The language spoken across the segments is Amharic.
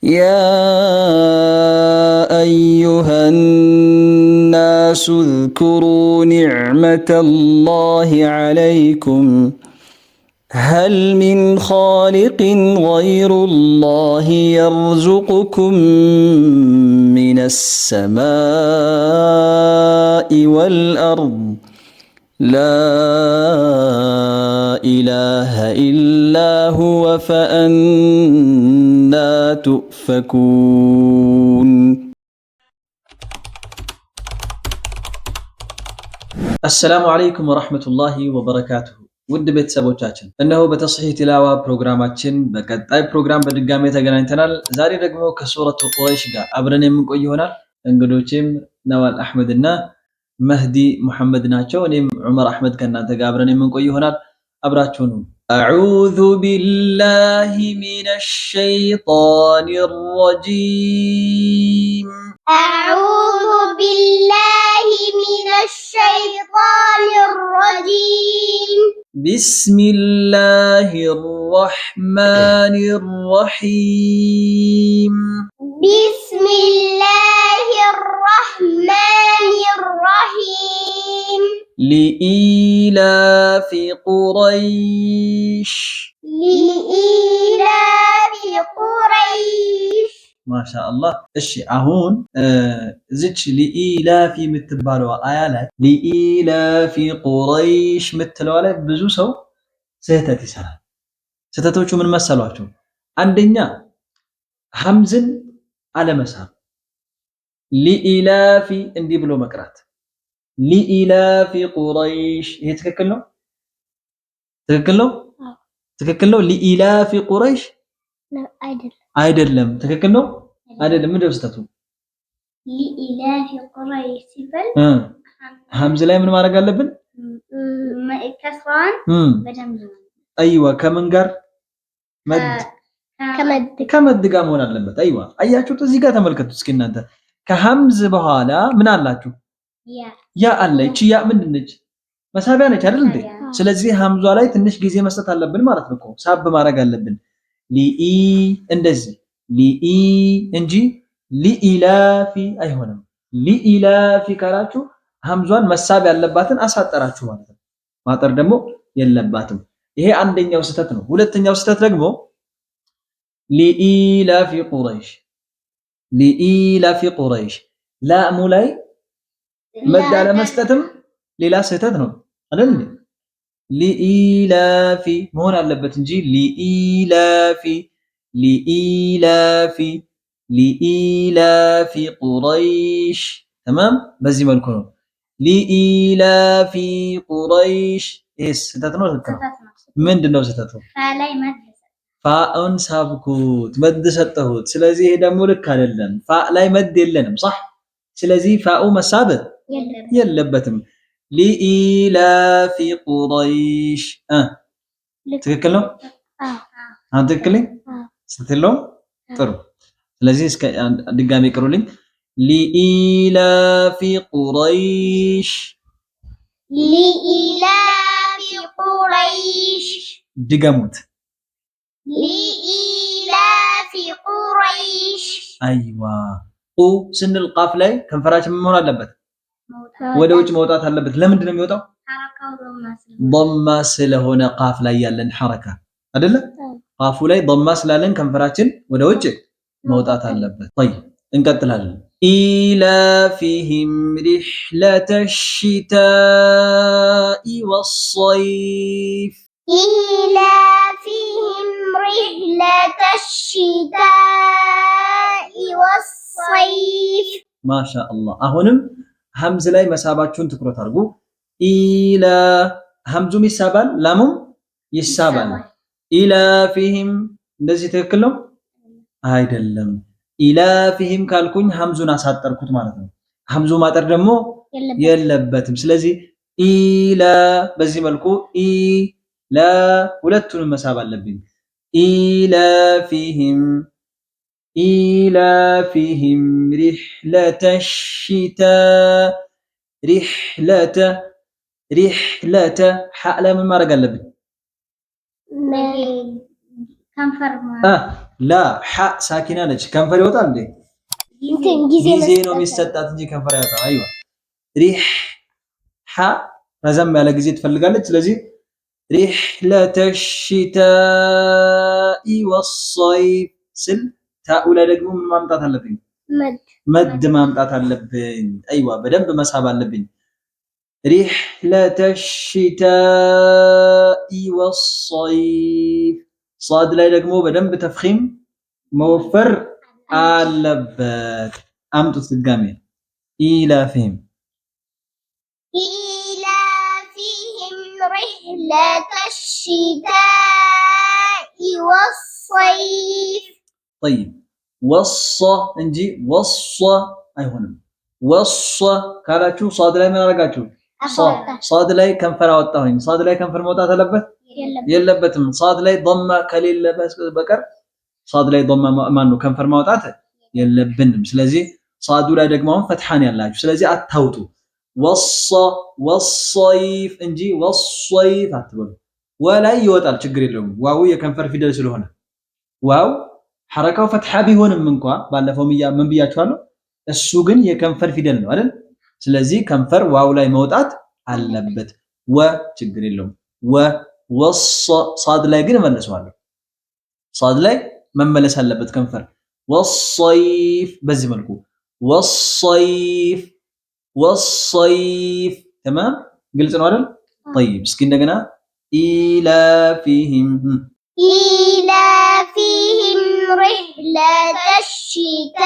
يا أيها الناس اذكروا نعمة الله عليكم هل من خالق غير الله يرزقكم من السماء والأرض لا إله إلا هو فأنا تؤفكون. السلام عليكم ورحمة الله وبركاته. ውድ ቤተሰቦቻችን እነሆ በተስሒህ ቲላዋ ፕሮግራማችን በቀጣይ ፕሮግራም በድጋሚ ተገናኝተናል። ዛሬ ደግሞ ከሱረቱ ቁረይሽ ጋር አብረን የምንቆይ ይሆናል። እንግዶቼም ነዋል አህመድና መህዲ ሙሐመድ ናቸው። እኔም ዑመር አህመድ ከእናንተ ጋር አብረን የምንቆይ ይሆናል። አብራችሁን አዑዙ ቢላሂ ሚነሽ ሸይጣኒር ረጂም أعوذ بالله من الشيطان الرجيم بسم الله الرحمن الرحيم بسم الله الرحمن الرحيم لإيلاف قريش لإيلاف قريش ما شاء الله እሺ አሁን እዚች ሊኢላፊ የምትባለው አያ ላይ ሊኢላፊ ቁረይሽ የምትለው ላይ ብዙ ሰው ስህተት ይሰራል። ስህተቶቹ ምን መሰሏቸው? አንደኛ ሐምዝን አለመሳብ፣ ሊኢላፊ እንዲህ ብሎ መቅራት፣ ሊኢላፊ ቁረይሽ። ይሄ ትክክል ነው? ትክክል ነው? ትክክል ነው። ሊኢላፊ ቁረይሽ አይደለም። ትክክል ነው አይደለም? ምንድነው ስህተቱ? ሊኢላፊ ቁረይሽ ሲባል ሐምዝ ላይ ምን ማድረግ አለብን? ከስራን በደንብ አይዋ ከምን ጋር ከመድ ጋር መሆን አለበት። አይዋ አያችሁት? እዚህ ጋር ተመልከቱ እስኪ እናንተ ከሐምዝ በኋላ ምን አላችሁ? ያ አለ። እቺ ያ ምንድን ነች? መሳቢያ ነች አይደል እንዴ? ስለዚህ ሐምዟ ላይ ትንሽ ጊዜ መስጠት አለብን ማለት ነው። ሳብ ማድረግ አለብን። ሊኢ እንደዚህ ሊኢ እንጂ ሊኢላፊ አይሆንም። ሊኢላፊ ካላችሁ ሐምዟን መሳብ ያለባትን አሳጠራችሁ ማለት ነው። ማጠር ደግሞ የለባትም። ይሄ አንደኛው ስህተት ነው። ሁለተኛው ስህተት ደግሞ ሊኢላፊ ቁረይሽ ሊኢላፊ ቁረይሽ ላሙ ላይ መድ አለመስጠትም ሌላ ስህተት ነው አይደል? ሊኢላፊ መሆን አለበት እንጂ ሊኢላፊ ሊኢላፊ ሊኢላፊ ቁረይሽ ተማም። በዚህ መልኩ ነው ሊኢላፊ ቁረይሽ። ይሄ ስህተት ነው። ምንድነው ስህተቱ? ፋኡን ሳብኩት መድ ሰጠሁት። ስለዚህ ይሄ ደግሞ ልክ አይደለም። ፋ ላይ መድ የለንም صح። ስለዚህ ፋኡ መሳብ የለበትም። ሊኢላፊ ቁረይሽ ትክክል ነው። ትክክል ስትለው ጥሩ። ስለዚህ እስከ ድጋሚ ቅሩልኝ። ሊኢላፊ ቁረይሽ ሊኢላፊ ቁረይሽ ድገሙት። ሊኢላፊ ቁረይሽ አይዋ ቁ ስንል ቃፍ ላይ ከንፈራችን መሆን አለበት፣ ወደ ውጭ መውጣት አለበት። ለምንድን ነው የሚወጣው? ضማ ስለሆነ ቃፍ ላይ ያለን ሐረካ አይደለ? ቃፉ ላይ ضማ ስላለን ከንፈራችን ወደ ውጭ መውጣት አለበት። طيب እንቀጥላለን። ኢላፊሂም ሪሕለተ الشتاء والصيف ኢላፊሂም ሪሕለተ الشتاء والصيف ማሻአላህ። አሁንም ሐምዝ ላይ መሳባችሁን ትኩረት አድርጉ። ኢላ ሐምዙም ይሳባል፣ ላሙም ይሳባል። ኢላፊሂም እንደዚህ ትክክል ነው አይደለም? ኢላፊሂም ካልኩኝ ሐምዙን አሳጠርኩት ማለት ነው። ሐምዙ ማጠር ደግሞ የለበትም። ስለዚህ ኢላ በዚህ መልኩ ኢላ ሁለቱንም መሳብ አለብኝ። ኢላፊሂም ኢላፊሂም ሪሕለተ الشتاء ሪሕለተ ሐ ለምን ማድረግ አለብኝ? لا حاء ساكنة نج كنفر يوطال እንዴ ጊዜ ነው የሚሰጣት እንጂ ከንፈር ያወጣ አይዋ ريح حاء ረዘም ያለ ጊዜ ትፈልጋለች ስለዚህ رحلة الشتاء والصيف ስል ታኡ ላይ ደግሞ ምን ማምጣት አለብኝ መድ ማምጣት አለብኝ አይዋ በደንብ መሳብ አለብኝ رحلة الشتاء والصيف صاد ላይ ደግሞ በደንብ ተፍኺም መወፈር አለበት አምጡት ድጋሜ ኢላፊህም رحلة الشتاء والصيف طيب وص እንጂ ወص አይሆንም ወص ካላችሁ صاد ላይ ምን አረጋችሁ صاد ላይ ከንፈር አወጣሁኝ صاد ላይ ከንፈር መውጣት አለበት የለበትም صاد ላይ ضمه ከሌለ በቀር صاد ላይ ضمه ማን ነው ከንፈር ማውጣት የለብንም ስለዚህ صاد ላይ ደግሞ ፈትሐን ያላችሁ ስለዚህ አታውጡ ወص والصيف እንጂ والصيف አትበሉ ወላይ ይወጣል ችግር የለውም ዋው የከንፈር ፊደል ስለሆነ ዋው ሐረካው ፈትሐ ቢሆንም እንኳን ባለፈው ምን ብያችኋለሁ እሱ ግን የከንፈር ፊደል ነው አይደል ስለዚህ ከንፈር ዋው ላይ መውጣት አለበት ወ ችግር የለውም ወ ወص صاد ላይ ግን መልሰዋለሁ صاد ላይ መመለስ አለበት ከንፈር والصيف በዚህ መልኩ والصيف والصيف تمام قلت نورل طيب اسكي እንደገና إيلافهم رحلة الشتاء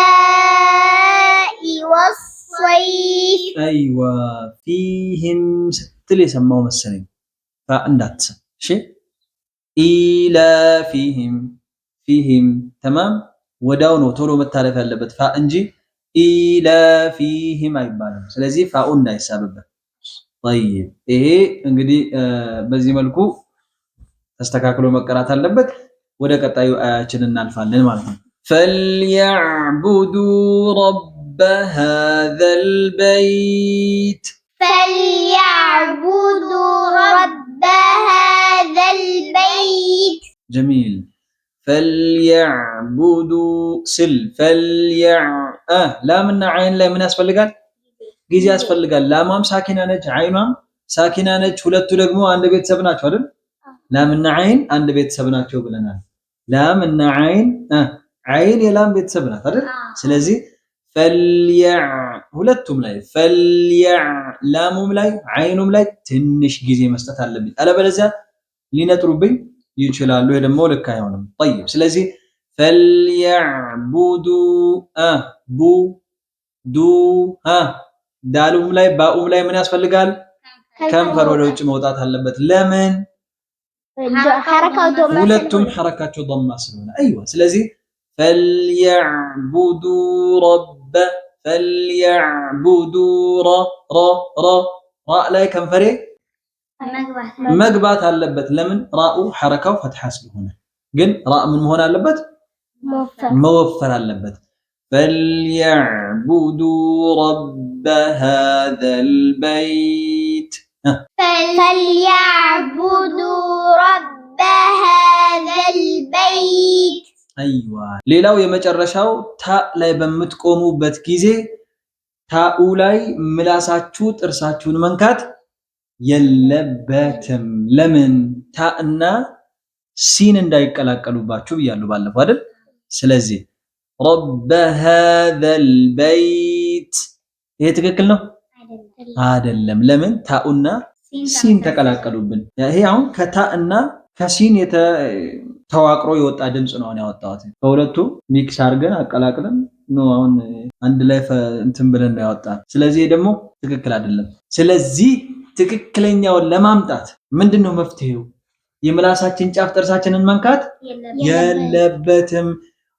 والصيف أيوة فيهم ستل يسموه مسنين فعندات شيء فيهم تمام وداونو تولو متعرف ያለበት فانጂ ኢላፊህም አይባልም ስለዚህ ፋኡ እንዳይሳብበት طيب ይሄ እንግዲህ በዚህ መልኩ ተስተካክሎ መቀራት አለበት ወደ ቀጣዩ አያችን እናልፋለን ማለት ነው فليعبدوا رب هذا البيت جميل فليعبدوا سل ላምና አይን ላይ ምን ያስፈልጋል ጊዜ ያስፈልጋል ላማም ሳኪና ነች አይኗም ሳኪና ነች ሁለቱ ደግሞ አንድ ቤተሰብ ናቸው አይደል ላምና አይን አንድ ቤተሰብ ናቸው ብለናል ላምና አይን የላም ቤተሰብ ናት አይደል ስለዚህ ሁለቱም ላይ ላሙም ላይ አይኑም ላይ ትንሽ ጊዜ መስጠት አለብኝ አለበለዚያ ሊነጥሩብኝ ይችላሉ ወይ ደግሞ ልክ አይሆንም طيب ስለዚህ فليعبدوا ዳሉም ላይ ባኡም ላይ ምን ያስፈልጋል ከንፈር ወደ ውጭ መውጣት አለበት ለምን ሁለቱም ሐረካቸው ضمه ስለሆነ አይዋ ስለዚህ فليعبدوا ራ ላይ ከንፈሬ መግባት አለበት ለምን ራኡ ሐረካው ፈትሐ ስለሆነ ግን ራ ምን መሆን አለበት موفر አለበት فليعبدوا رب هذا البيت ايوه ሌላው የመጨረሻው ታ ላይ በመትቆሙበት ጊዜ ታኡ ላይ ምላሳችሁ ጥርሳችሁን መንካት የለበትም ለምን ታና ሲን እንዳይቀላቀሉባችሁ ብያለሁ ባለፈው አይደል ስለዚህ رب هذا البيت ይሄ ትክክል ነው አይደለም ለምን ታኡና ሲን ተቀላቀሉብን ይሄ አሁን ከታና ከሲን ተዋቅሮ የወጣ ድምጽ ነው ያወጣሁት ከሁለቱ ሚክስ አድርገን አቀላቅለን ነው አሁን አንድ ላይ እንትን ብለን ነው ያወጣን ስለዚህ ደግሞ ትክክል አይደለም ስለዚህ ትክክለኛውን ለማምጣት ምንድነው መፍትሄው የምላሳችን ጫፍ ጥርሳችንን መንካት የለበትም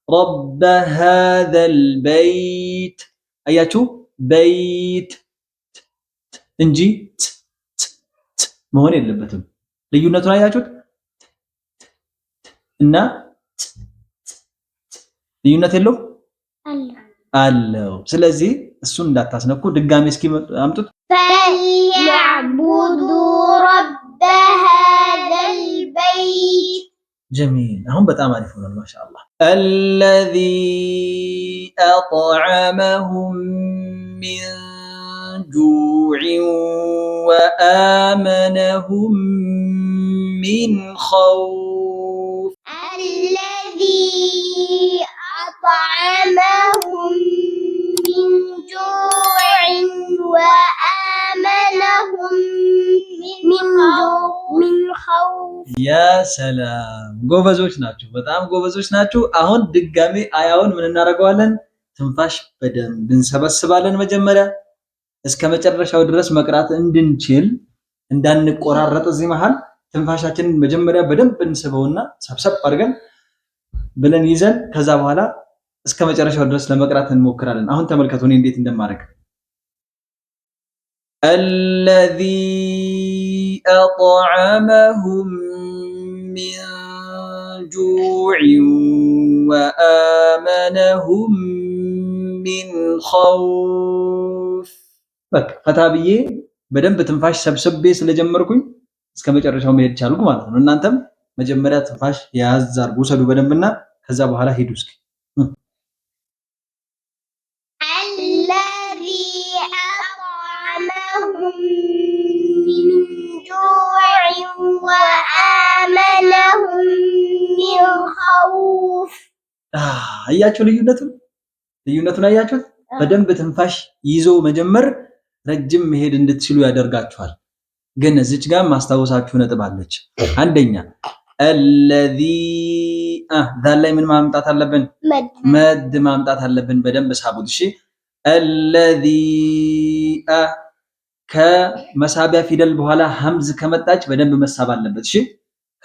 رب هذا البيت አያችሁ በይት እንጂ መሆን የለበትም ልዩነቱን አያችሁት እና ልዩነት የለው አለው ስለዚህ እሱን እንዳታስነኩ ድጋሜ እስኪ አምጡት فليعبدوا رب هذا البيت جميل هم በጣም አሪፍ ሆኗል ማሻአላህ الذي أطعمهم من جوع وآمنهم من خوف الذي أطعمهم من جوع وآمنهم من خوف يا سلام ጎበዞች ናችሁ በጣም ጎበዞች ናችሁ አሁን ድጋሚ አያውን ምን እናደርገዋለን ትንፋሽ በደንብ እንሰበስባለን መጀመሪያ እስከ መጨረሻው ድረስ መቅራት እንድንችል እንዳንቆራረጥ እዚህ መሃል ትንፋሻችንን መጀመሪያ በደንብ እንስበውና ሰብሰብ አድርገን ብለን ይዘን ከዛ በኋላ እስከ መጨረሻው ድረስ ለመቅራት እንሞክራለን አሁን ተመልከቱ እኔ እንዴት እንደማደርግ الذي أطعمهم من جوع وآمنهم من خوف በቃ ፈታብዬ በደንብ ትንፋሽ ሰብስቤ ስለጀመርኩኝ እስከ መጨረሻው መሄድ ቻልኩ ማለት ነው እናንተም መጀመሪያ ትንፋሽ ያዝ አድርጉ ሰዱ በደንብና ከዛ በኋላ ሄዱ እስኪ الذي أطعمهم من جوع وآمنهم من خوف አያችሁ ልዩነቱን አያችሁት በደንብ ትንፋሽ ይዞ መጀመር ረጅም መሄድ እንድትችሉ ያደርጋችኋል ግን እዚች ጋር ማስታወሳችሁ ነጥብ አለች አንደኛ الذي ذا ላይ ምን ማምጣት አለብን መድ ማምጣት አለብን በደንብ ሳቡት እሺ الذي ከመሳቢያ ፊደል በኋላ ሐምዝ ከመጣች በደንብ መሳብ አለበት እሺ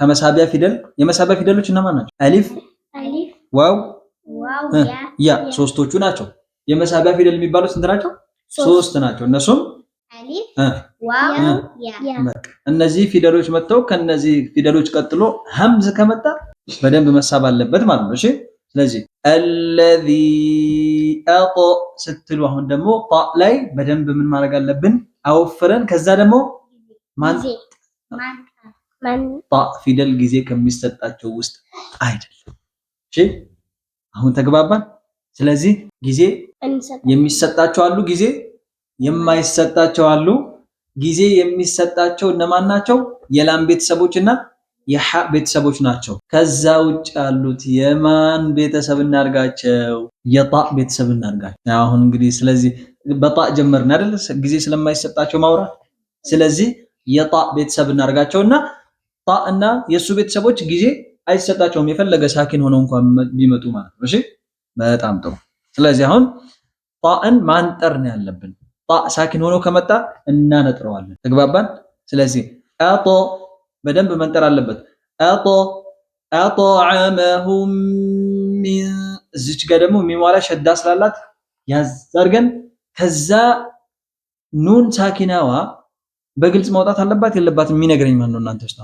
ከመሳቢያ ፊደል የመሳቢያ ፊደሎች እነማን ናቸው አሊፍ ዋው ያ ሶስቶቹ ናቸው የመሳቢያ ፊደል የሚባሉት ስንት ናቸው ሶስት ናቸው እነሱም አሊፍ ዋው ያ እነዚህ ፊደሎች መጥተው ከነዚህ ፊደሎች ቀጥሎ ሐምዝ ከመጣ በደንብ መሳብ አለበት ማለት ነው እሺ ስለዚህ الذي أط ስትሉ አሁን ደግሞ ጣ ላይ በደንብ ምን ማድረግ አለብን አወፍረን ከዛ ደግሞ ማን ጣ ፊደል ጊዜ ከሚሰጣቸው ውስጥ አይደለም እሺ አሁን ተግባባን ስለዚህ ጊዜ የሚሰጣቸው አሉ ጊዜ የማይሰጣቸው አሉ ጊዜ የሚሰጣቸው እነማን ናቸው የላም ቤተሰቦችና የሐ ቤተሰቦች ናቸው ከዛ ውጭ ያሉት የማን ቤተሰብ እናርጋቸው የጣ ቤተሰብ እናርጋቸው አሁን እንግዲህ ስለዚህ በጣ ጀመርን አይደል ጊዜ ስለማይሰጣቸው ማውራት ስለዚህ የጣ ቤተሰብ እናርጋቸውና ጣ እና የሱ ቤተሰቦች ጊዜ አይሰጣቸውም የፈለገ ሳኪን ሆነው እንኳን ቢመጡ ማለት ነው እሺ በጣም ጥሩ ስለዚህ አሁን ጣን ማንጠር ነው ያለብን ጣ ሳኪን ሆኖ ከመጣ እናነጥረዋለን ተግባባን ስለዚህ አጦ በደንብ መንጠር አለበት አጦ አطعمهم من እዚች ጋር ደግሞ ሚሟላ ሸዳ ስላላት ያዛርገን ከዛ ኑን ሳኪናዋ በግልጽ ማውጣት አለባት የለባትም የሚነግረኝ ማን ነው እናንተ ውስጥ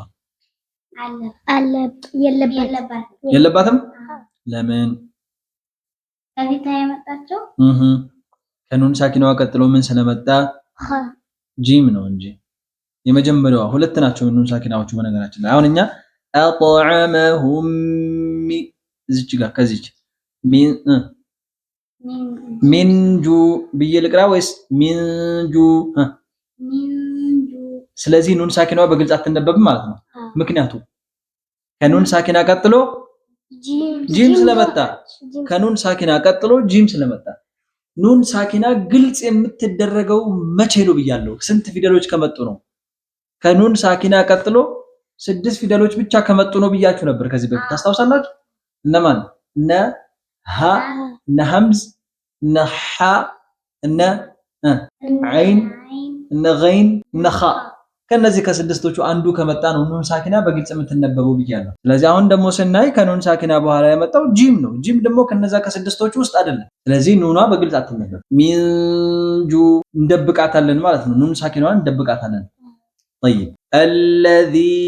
የለባትም ለምን ከፊታ የመጣቸው ከኑን ሳኪናዋ ቀጥሎ ምን ስለመጣ ጂም ነው እንጂ የመጀመሪያዋ ሁለት ናቸው ኑን ሳኪናዎቹ በነገራችን ላይ አሁን እኛ አطعمهم እዚች ጋር ከዚች ሚን ጁ ብዬ ልቅራ ወይስ ሚን ጁ ስለዚህ ኑን ሳኪናዋ በግልጽ አትነበብም ማለት ነው ምክንያቱም ከኑን ሳኪና ቀጥሎ ጂም ስለመጣ ከኑን ሳኪና ቀጥሎ ጂም ስለመጣ ኑን ሳኪና ግልጽ የምትደረገው መቼ ነው ብያለሁ ስንት ፊደሎች ከመጡ ነው ከኑን ሳኪና ቀጥሎ 6 ፊደሎች ብቻ ከመጡ ነው ብያችሁ ነበር ከዚህ በፊት ታስታውሳላችሁ እነማን እነ ሀ እነ ሐምዝ እነ ሐ እነ ዐይን እነ ገይን እነ ኻ ከነዚህ ከስድስቶቹ አንዱ ከመጣ ነው ኑን ሳኪና በግልጽ የምትነበበው ብያለሁ ስለዚህ አሁን ደግሞ ስናይ ከኑን ሳኪና በኋላ የመጣው ጂም ነው ጂም ደግሞ ከነዛ ከስድስቶቹ ውስጥ አይደለም ስለዚህ ኑኗ በግልጽ አትነበብ ሚንጁ እንደብቃታለን ማለት ነው ኑን ሳኪናዋን እንደብቃታለን طيب الذي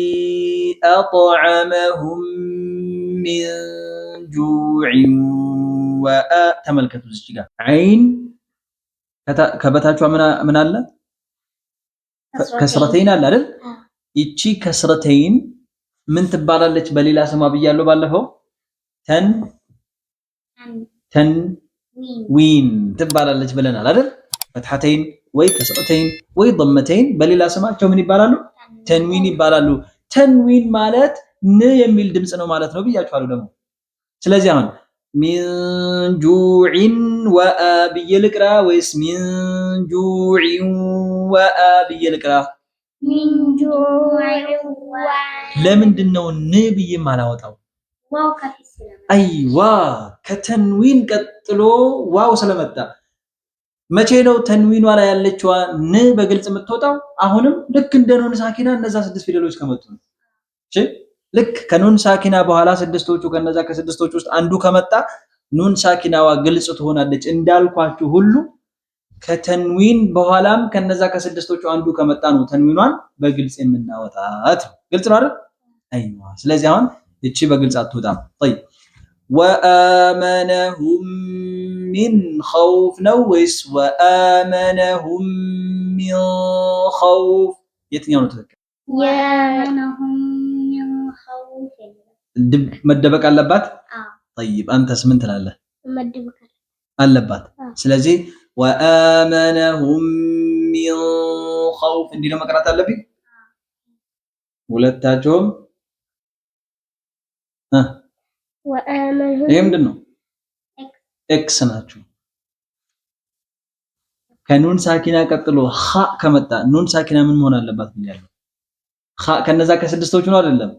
أطعمهم من جوع ተመልከቱ እዚህ ጋር ዐይን ከበታቿ ምን አለ ከስረተይን አለ አይደል እቺ ከስረተይን ምን ትባላለች በሌላ ስሟ ብያለሁ ባለፈው ተንዊን ትባላለች ብለናል አይደል? ፈትሐተይን ወይ ከስረተይን ወይ ضመተይን በሌላ ስማቸው ምን ይባላሉ? ተንዊን ይባላሉ። ተንዊን ማለት ን የሚል ድምጽ ነው ማለት ነው ብያችኋለሁ ደግሞ። ስለዚህ አሁን ሚን ጁዕን ወአ ብዬ ልቅራ ወይስ ሚን ጁዕን ወአ ብዬ ልቅራ? ሚን ጁዕን ወአ። ለምንድን ነው ን ብዬ ማላወጣው? ዋው ከፊት ስለመጣ። አይዋ ከተንዊን ቀጥሎ ዋው ስለመጣ። መቼ ነው ተንዊኗ ላይ ያለችዋ ን በግልጽ የምትወጣው? አሁንም ልክ እንደ ኑን ሳኪና እነዛ 6 ፊደሎች ከመጡ ነው። እሺ ልክ ከኑን ሳኪና በኋላ ስድስቶቹ ከነዛ ከስድስቶቹ ውስጥ አንዱ ከመጣ ኑን ሳኪናዋ ግልጽ ትሆናለች እንዳልኳችሁ ሁሉ ከተንዊን በኋላም ከነዛ ከስድስቶቹ አንዱ ከመጣ ነው ተንዊኗን በግልጽ የምናወጣት። ግልጽ ነው አይደል? አይዋ ስለዚህ አሁን እቺ በግልጽ አትወጣም። طيب ወአመነሁም ሚን ኸውፍ ነው ወይስ ወአመነሁም ሚን ኸውፍ? የትኛው ነው ትክክል? ወአመነሁም ሚን ኸውፍ መደበቅ አለባት? طيب አንተስ ምን ትላለህ? መደበቅ አለባት። ስለዚህ ወአመነሁም ሚን ኸውፍ እንዲህ ነው መቅራት አለብኝ። ሁለታቸውም ወአመነሁም ይሄ ምንድን ነው? ኤክስ ናቸው። ከኑን ሳኪና ቀጥሎ ኸ ከመጣ ኑን ሳኪና ምን መሆን አለባት ብያለሁ? ኸ ከነዛ ከስድስቶቹ ነው አይደለም?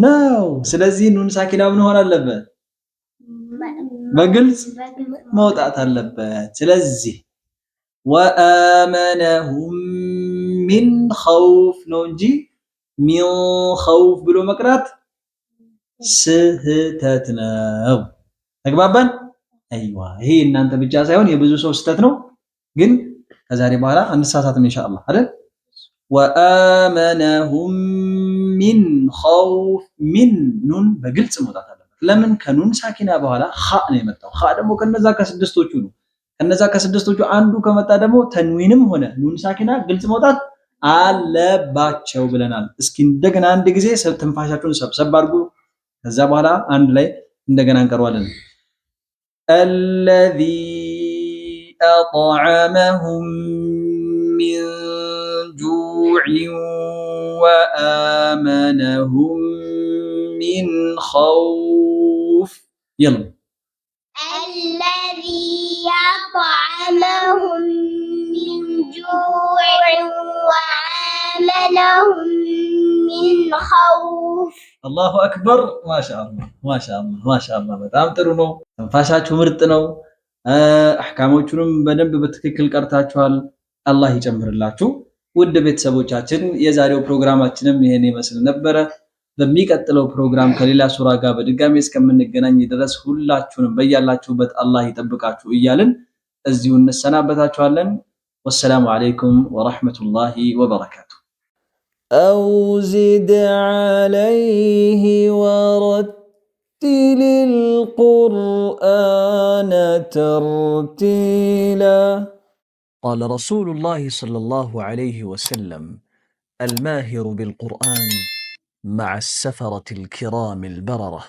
ነው። ስለዚህ ኑን ሳኪና ምን መሆን አለበት? በግልጽ መውጣት አለበት። ስለዚህ ወአመነሁም ሚን ኸውፍ ነው እንጂ ሚን ኸውፍ ብሎ መቅራት ስህተት ነው። ተግባባን? አይዋ ይሄ እናንተ ብቻ ሳይሆን የብዙ ሰው ስህተት ነው። ግን ከዛሬ በኋላ አንሳሳትም ኢንሻአላህ አይደል? ወአመነሁም ሚን ኸውፍ ሚን ኑን በግልጽ መውጣት አለበት። ለምን? ከኑን ሳኪና በኋላ ኸ ነው የመጣው። ኸ ደግሞ ከነዛ ከስድስቶቹ ነው። ከነዛ ከስድስቶቹ አንዱ ከመጣ ደግሞ ተንዊንም ሆነ ኑን ሳኪና ግልጽ መውጣት አለባቸው ብለናል። እስኪ እንደገና አንድ ጊዜ ትንፋሻችሁን ሰብሰብ አድርጉ። ከዛ በኋላ አንድ ላይ እንደገና እንቀርዋለን። አለዚ አጥዓመሁም ሚን ጁዕን ወአመነሁም ሚን ኸውፍ يلا الذي أطعمهم من جوع وآمنهم من خوف الله أكبر ما شاء الله ما شاء الله ما شاء الله በጣም ጥሩ ነው። ተንፋሻችሁ ምርጥ ነው። አህካሞቹንም በደንብ በትክክል ቀርታችኋል። አላህ ይጨምርላችሁ። ውድ ቤተሰቦቻችን የዛሬው ፕሮግራማችንም ይሄን ይመስል ነበረ። በሚቀጥለው ፕሮግራም ከሌላ ሱራ ጋር በድጋሚ እስከምንገናኝ ድረስ ሁላችሁንም በያላችሁበት አላህ ይጠብቃችሁ እያልን እዚሁ እንሰናበታችኋለን። ወሰላሙ አለይኩም ወራህመቱላሂ ወበረካቱ። አው ዚድ ዐለይሂ ወረቲሊል ቁርአነ ተርቲላ قال رسول الله صلى الله عليه وسلم الماهر بالقرآن مع السفرة الكرام البررة